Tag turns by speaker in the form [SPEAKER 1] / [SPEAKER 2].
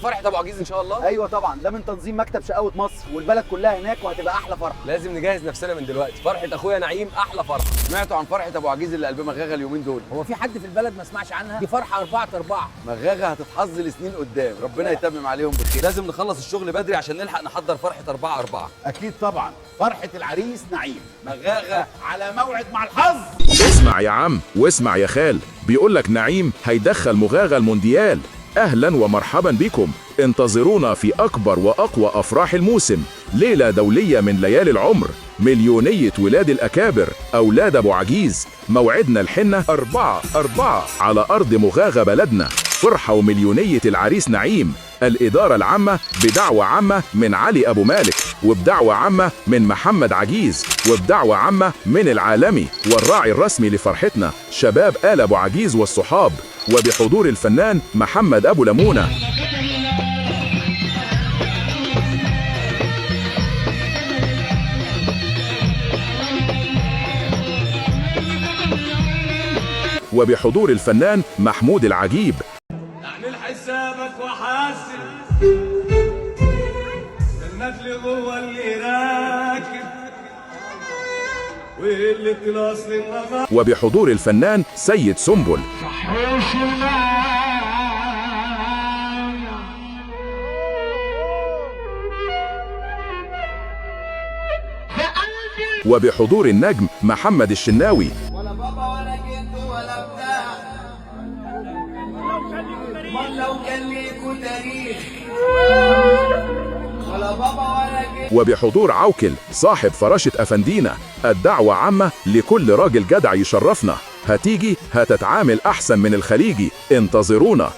[SPEAKER 1] فرحه ابو عجيز ان شاء الله؟
[SPEAKER 2] ايوه طبعا، ده من تنظيم مكتب شقاوه مصر، والبلد كلها هناك وهتبقى احلى فرحه.
[SPEAKER 1] لازم نجهز نفسنا من دلوقتي، فرحه اخويا نعيم احلى فرحه.
[SPEAKER 3] سمعتوا عن فرحه ابو عجيز اللي قلبها مغاغه اليومين دول؟
[SPEAKER 4] هو في حد في البلد ما سمعش عنها؟ دي فرحه 4/4.
[SPEAKER 3] مغاغه هتتحظ لسنين قدام، ربنا يتمم عليهم بخير. لازم نخلص الشغل بدري عشان نلحق نحضر فرحه 4/4.
[SPEAKER 5] اكيد طبعا، فرحه العريس نعيم. مغاغه على موعد مع الحظ.
[SPEAKER 6] اسمع يا عم واسمع يا خال، بيقول لك نعيم هيدخل مغاغة المونديال. اهلا ومرحبا بكم، انتظرونا في اكبر واقوى افراح الموسم، ليلة دولية من ليالي العمر، مليونية ولاد الاكابر اولاد ابو عجيز. موعدنا الحنة 4/4 على ارض مغاغة بلدنا. فرحة ومليونية العريس نعيم، الإدارة العامة بدعوة عامة من علي أبو مالك، وبدعوة عامة من محمد عجيز، وبدعوة عامة من العالمي والراعي الرسمي لفرحتنا شباب آل أبو عجيز والصحاب، وبحضور الفنان محمد أبو لمونة. وبحضور الفنان محمود العجيب.
[SPEAKER 7] اعمل حسابك وحاسب النجل جوه اللي راكب واللي كلاس للنهار.
[SPEAKER 6] وبحضور الفنان سيد سنبل. وبحضور النجم محمد الشناوي.
[SPEAKER 7] ولا بابا ولا جد ولا بتاع، امال لو كان ليكوا تاريخ. ولا بابا ولا جد.
[SPEAKER 6] وبحضور عوكل صاحب فراشة أفندينا. الدعوة عامة لكل راجل جدع يشرفنا، هتيجي هتتعامل أحسن من الخليجي، انتظرونا.